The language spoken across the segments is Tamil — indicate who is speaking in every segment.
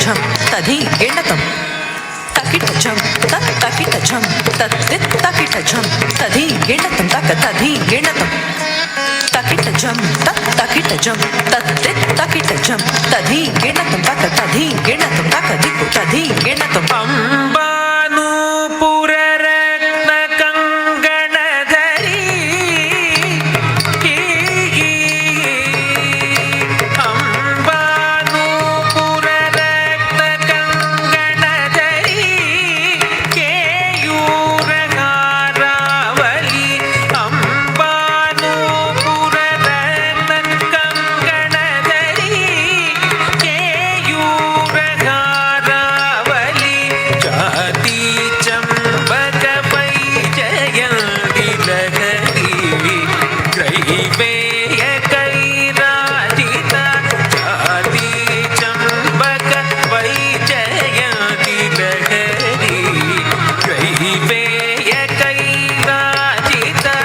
Speaker 1: झम तधी गिणतम तकिट झम तत् तकिट झम तत्तित तकिट झम तधी गिणतम तक तधी गिणतम तकिट झम तत् तकिट झम तत्तित तकिट झम तधी गिणतम तक तधी गिणतम तक दिक्कु तधी गिणतम
Speaker 2: अंबानूपुर रत्न कंगणधरी अंबानूपुर रत्न कंगणधरी केयूर हारावली अंबानूपुर रत्न कंगणधरी केयूर हारावली जाति चंपक वैजयंती लहरी ग्रैवेय कैराजिता जाति चंपक वैजयंती लहरी ग्रैवेय कैराजिता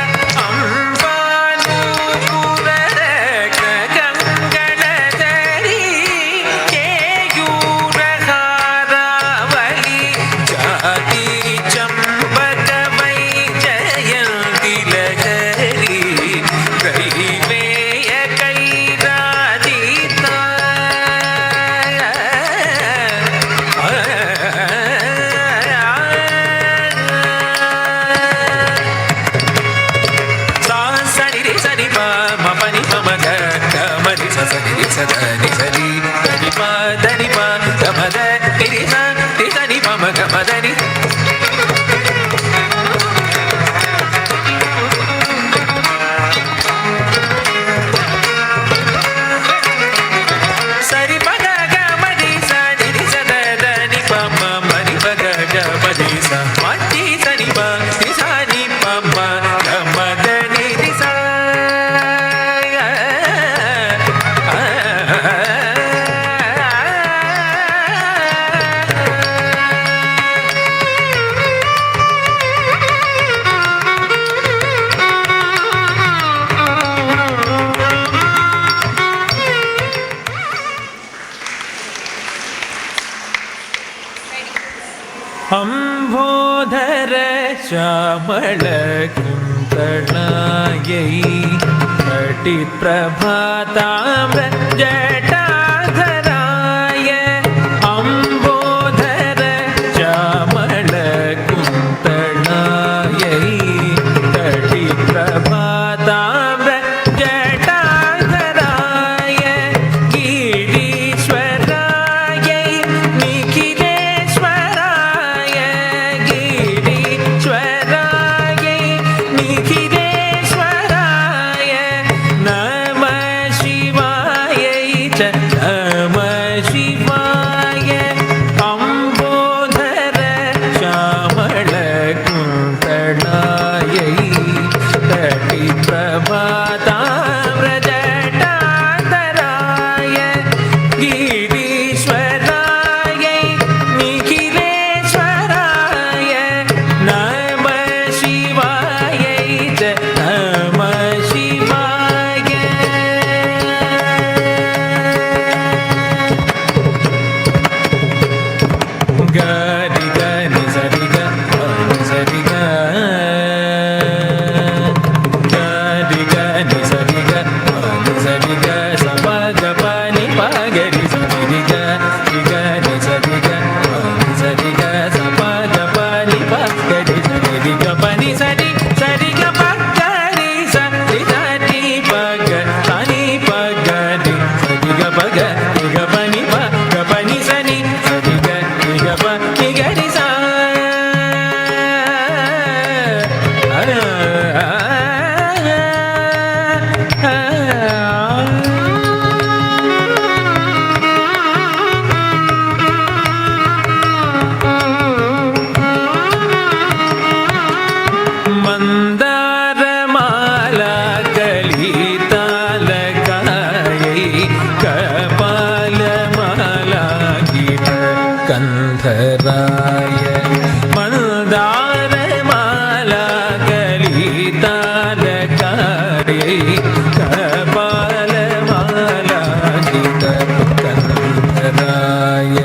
Speaker 2: अंबानूपुर कंगणधरी केयूर हारावली जाति चंपक वैजयंती लहरी ग्रैवेय कैराजिता सा सनि रि सनि प म प नि प म ग ग म रि स स नि रि स ध नि स रि ध नि प ध नि प ग म ध नि रि स नि प म ग म ध नि सरि प ग ग म रि स नि रि स ध ध नि प म म रि प ग ग म रि स म रि स नि प रि स नि प म ग म ध नि रि स अंबोधर श्यामल कुंतलायै घटिप्रभाताम्र जटाधराय अंबोधर श्यामल कुंतलायै घटिप्रभाताम्र जटाधराय गिरीश्वरायै निखिलेश्वराय गिरीश्वरायै निखिलेश्वराय नमः शिवायै च नमः शिवाय अंबोधर श्यामल कुंतलायै घटिप्रभाताम्र जटाधराय गिरीश्वरायै निखिलेश्वराय नमः शिवायै च नमः शिवाय ग रि ग नि स रि ग प नि स रि ग ग रि ग नि स रि ग प नि स रि ग स प ग प नि प ग रि स रि ग नि स रि ग प नि स रि ग स प ग प नि प ग रि स रि ग प नि स रि ग प ग रि स रि ग नि प ग स नि प ग रि स रि ग प ग रि ग प नि प ग प नि स नि स रि ग प नि ग रि स मंदारमाला कलितालकायै कपालमाला गीत कंधराय मंदारमाला कलितालकायै कपालमाला गीत कंधराय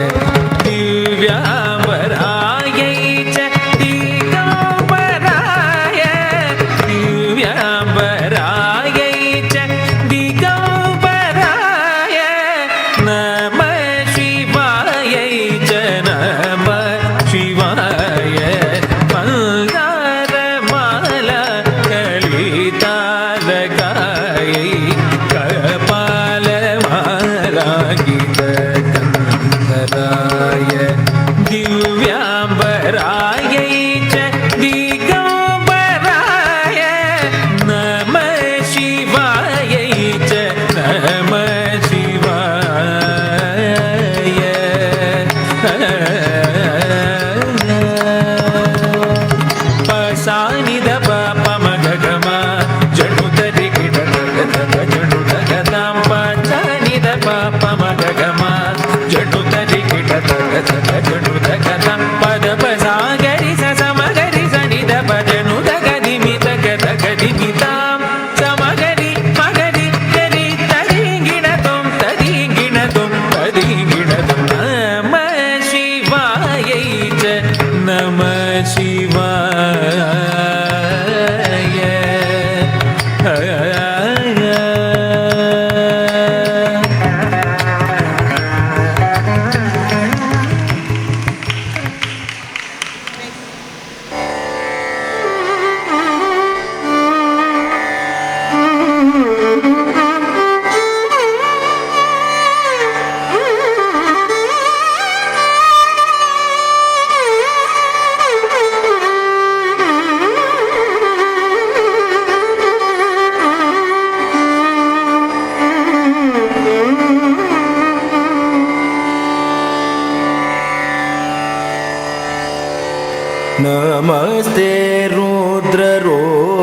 Speaker 3: नमस्ते रुद्ररूपिणी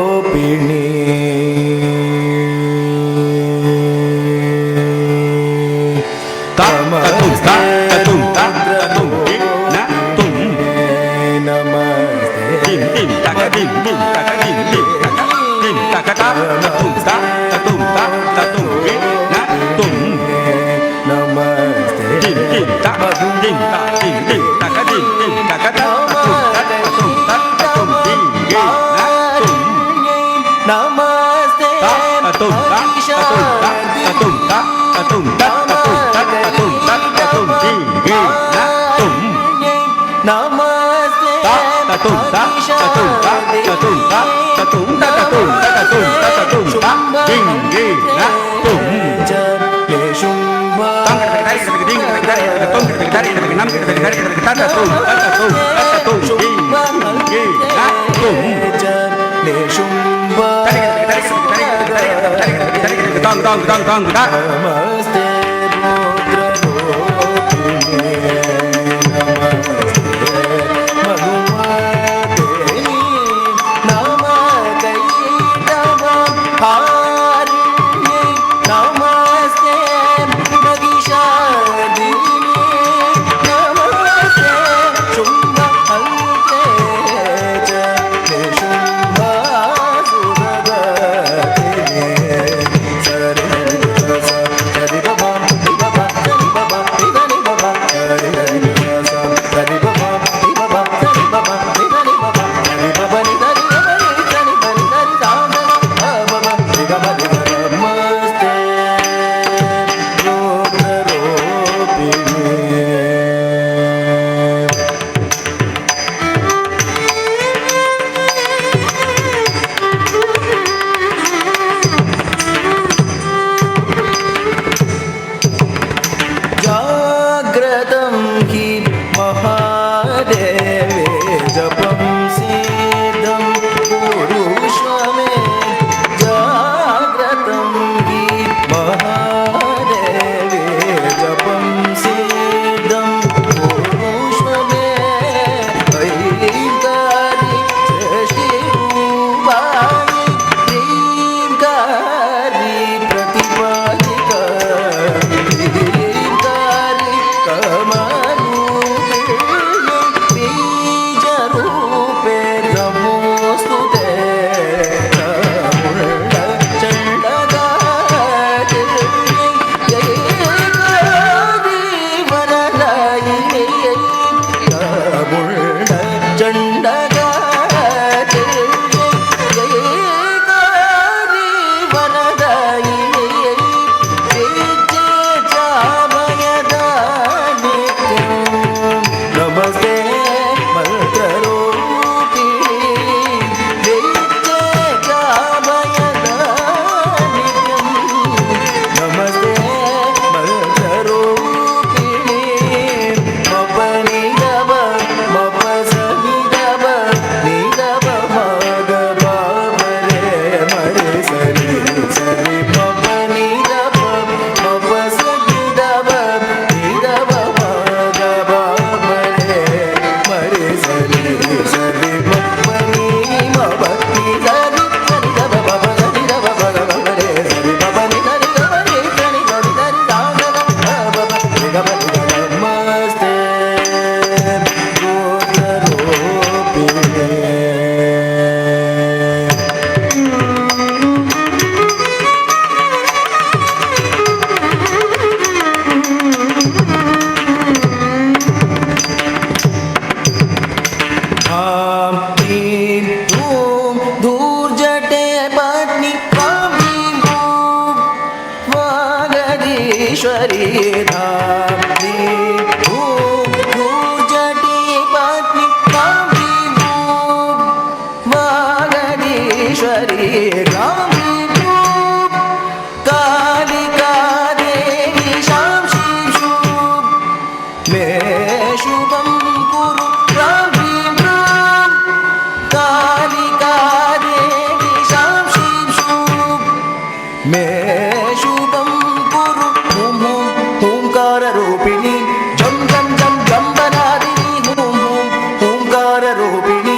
Speaker 3: रूपिणी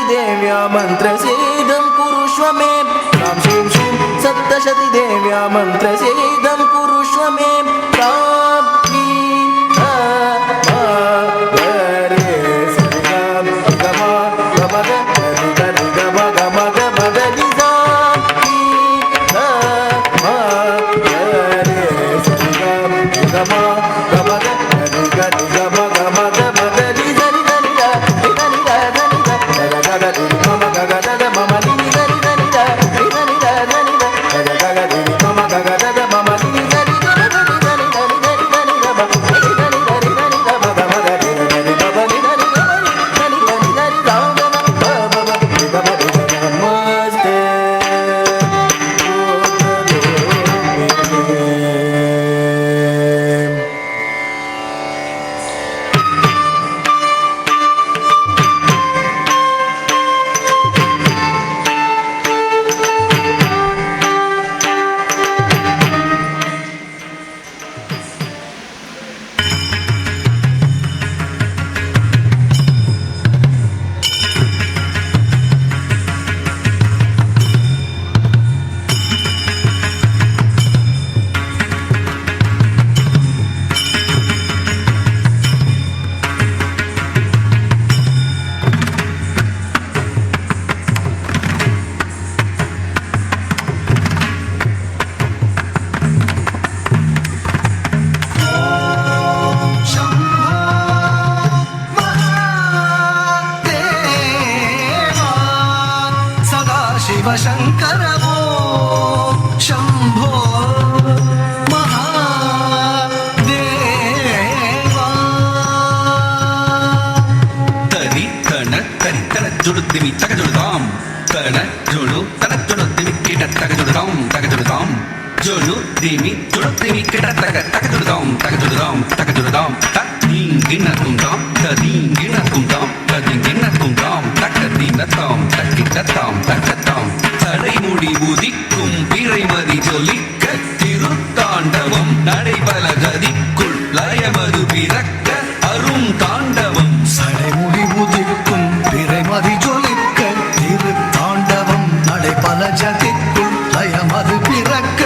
Speaker 3: देव्या मन्त्रसेदं कुरुष्व मे ह्रां श्रीं श्रीं सप्तशती देव्या मन्त्रसेदं कुरुष्व मे
Speaker 4: शंकर वो शंभो महादेवा
Speaker 5: तरी तन जुड़ुत्तिमि तगजुड़ुदाम तन जुड़ु तन जुड़ुत्तिमि कीट तगजुड़ुदाम जुड़ुत्तिमि कीट तगजुड़ुदाम तगजुड़ुदाम तदींगिन तुंदाम तकदीनताम तकिटताम तकताम தடைமுடி உதிக்கும் பிறைமதி ஜொலிக்க திருத்தாண்டவம் நடைபல கதிக்குள் லயமது பிறக்க அரும் தாண்டவம்
Speaker 4: சடைமுடி உதிக்கும் பிறைமதி ஜொலிக்க திருத்தாண்டவம் நடைபல ஜதிக்குள் லயமது பிறக்க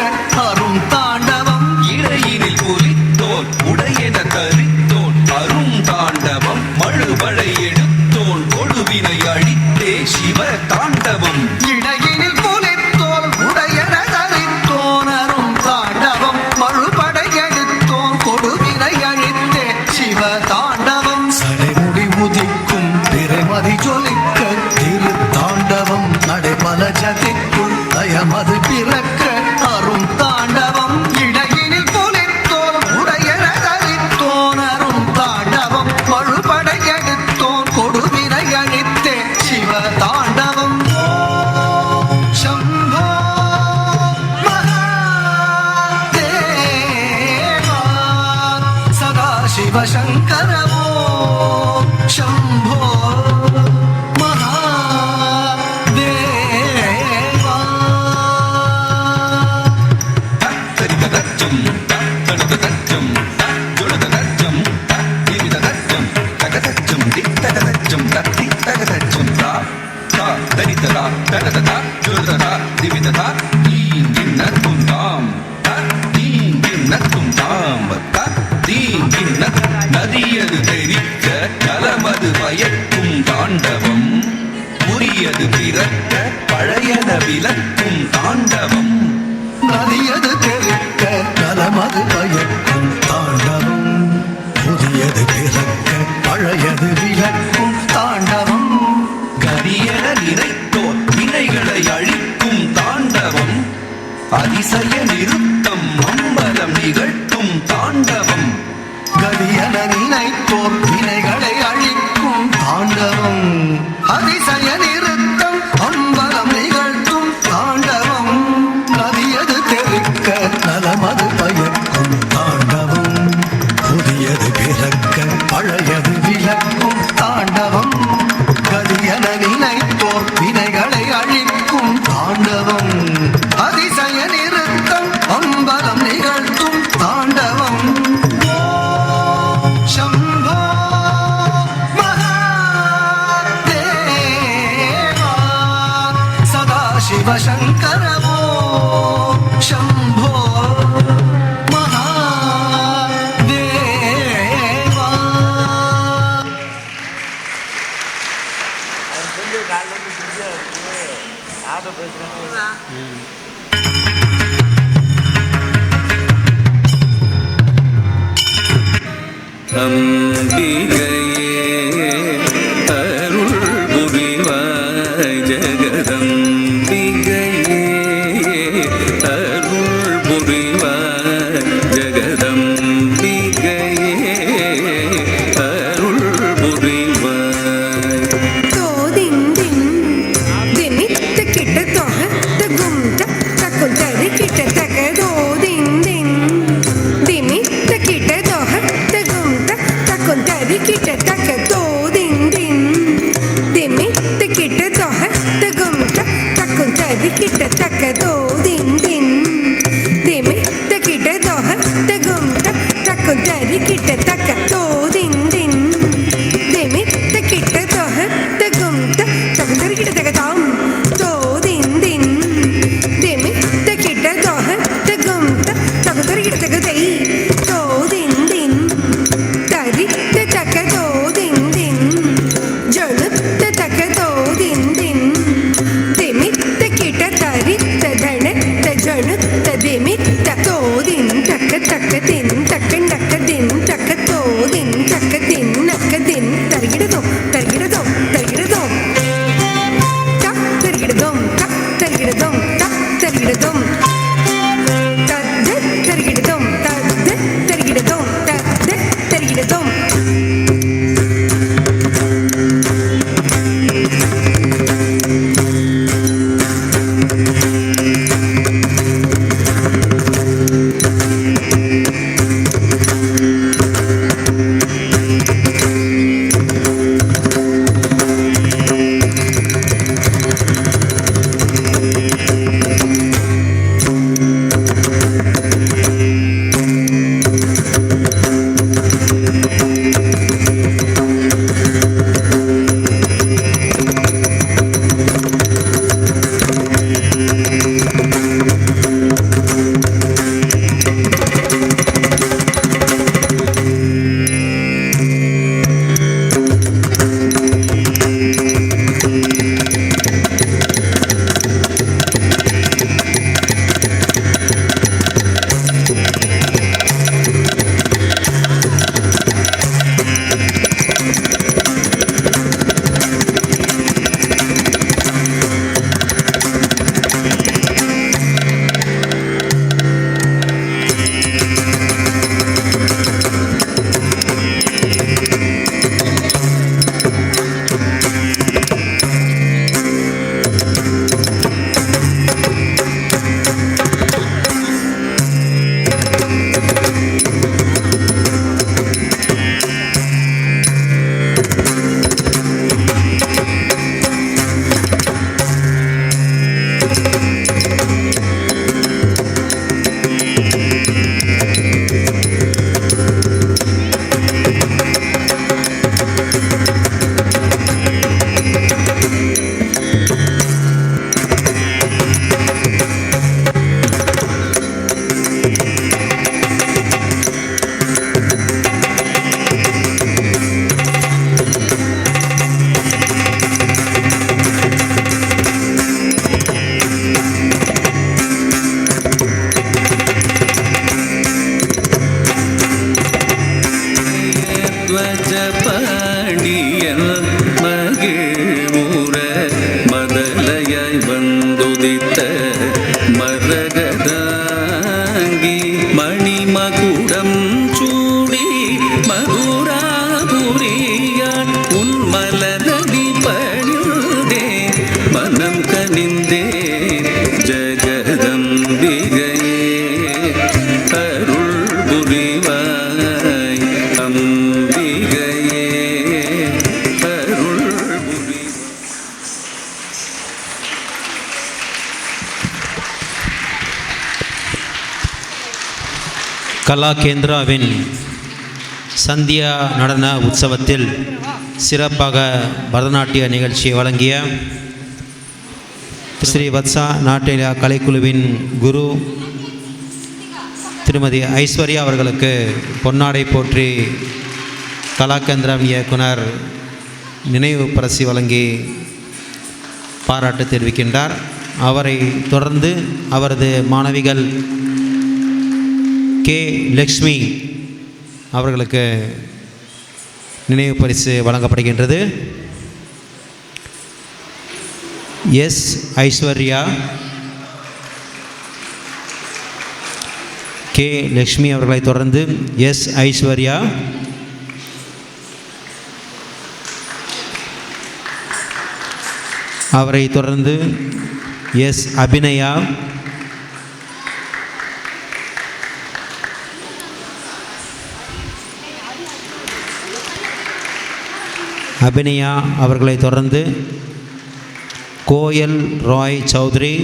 Speaker 4: அரும் தாண்டவம்
Speaker 5: இடையினில் புலித்தோன் உடையென கரித்தோன் அரும் தாண்டவம் மழுவடை எடுத்தோன் கொடுவினை அழித்தே சிவ தாண்டவம்
Speaker 4: இடையினில் புலித்தோல் உடையன தரித்தோன் அரும் தாண்டவம் மழுபடை எடுத்தோன் கொடுவினை அழித்தே சிவ தாண்டவம் சடைமுடி உதிக்கும் பிறைமதி ஜொலிக்க திருத்தாண்டவம் நடைபல ஜதிக்குள் லயமது பிறக்க அரும் தாண்டவம் இடையினில் புலித்தோல் உடையன தரித்தோன் அரும் தாண்டவம் மழுபடை எடுத்தோன் கொடுவினை அழித்தே சிவ தாண்டவம் शंभो महादेवा सदाशिव शंकर वो शंभो महादेवा
Speaker 5: தரிததச்சம் தடததச்சம் தஜொடததச்சம் ததிவிததச்சம் தகதச்சம் தித்ததச்சம் தத்தித்தகதச்சம் தா தரிததா தடததா ஜொடததா திவிததா தீங்கின்னத்துந்தாம் தீங்கின்னத்துந்தாம் தீங்கின்ன நதியது தெரிக்க நலமது பயக்கும் தாண்டவம் புரியது பிறக்க பழையன விளக்கும் தாண்டவம்
Speaker 4: நதியது தெரிக்க நலமது பயக்கும் தாண்டவம் புதியது பிறக்க பழையது விளக்கும் தாண்டவம்
Speaker 5: கரியன நினைத்தோர் வினைகளை அழிக்கும் தாண்டவம் அதிசய நிறுத்தம் அம்பலம் நிகழ்த்தும் தாண்டவம்
Speaker 4: கரியன நினைத்தோர் வினைகளை அழிக்கும் தாண்டவம் அதிசய நிறுத்தம் அம்பலம் நிகழ்த்தும் தாண்டவம் நதியது தெரிக்க நலமது பயக்கும் தாண்டவம் புதியது பிறக்க பழையது விளக்கும் தாண்டவம் கரியன நினைத்தோர் வினைகளை அழிக்கும் தாண்டவம் அதிசய நிறுத்தம் शिवशङ्कर वो शम्भो महादेवा
Speaker 5: அம்பிகையே அருள் புரிவாய் ஜெகதம்பிகையே அருள் புரிவாய் ஜெகதம்பிகையே அருள் புரிவாய்
Speaker 6: கலாகேந்திராவின் சந்தியா நடன உற்சவத்தில் சிறப்பாக பரதநாட்டிய நிகழ்ச்சியை வழங்கிய ஸ்ரீ வத்சா நாட்டிய கலைக்குழுவின் குரு திருமதி ஐஸ்வர்யா அவர்களுக்கு பொன்னாடை போற்றி கலாகேந்திரம் இயக்குனர் நினைவு பரிசு வழங்கி பாராட்டு தெரிவிக்கின்றார். அவரை தொடர்ந்து அவரது மாணவிகள் கே லக்ஷ்மி அவர்களுக்கு நினைவு பரிசு வழங்கப்படுகின்றது. எஸ் ஐஸ்வர்யா, கே லக்ஷ்மி அவர்களை தொடர்ந்து எஸ் ஐஸ்வர்யா, அவரை தொடர்ந்து எஸ் அபிநயா, அபிநயா அவர்களை தொடர்ந்து கோயல் ராய் சௌத்ரி,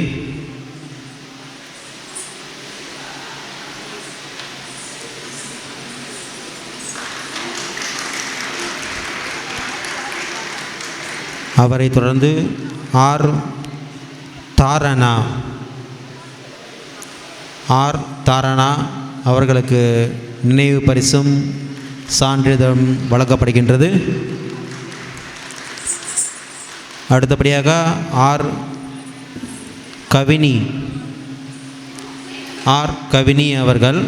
Speaker 6: அவரை தொடர்ந்து ஆர் தாரணா, ஆர் தாரணா அவர்களுக்கு நினைவு பரிசும் சான்றிதழும் வழங்கப்படுகின்றது. அடுத்தபடியாக ஆர் கவினி, ஆர் கவினி அவர்கள்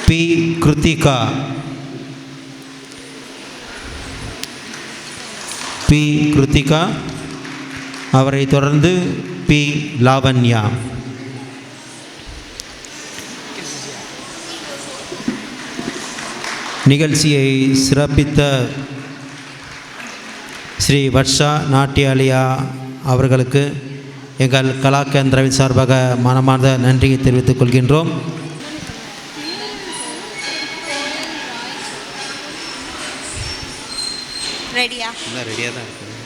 Speaker 6: பி கிருத்திகா, பி கிருத்திகா அவரை தொடர்ந்து பி லாவண்யா. நிகழ்ச்சியை சிறப்பித்த ஸ்ரீ வர்ஷா நாட்டியாலயா அவர்களுக்கு எங்கள் கலாகேந்திராவின் சார்பாக மனமார்ந்த நன்றியை தெரிவித்துக் கொள்கின்றோம்.
Speaker 7: ரெடியா?
Speaker 6: ரெடியாக தான் இருக்குது.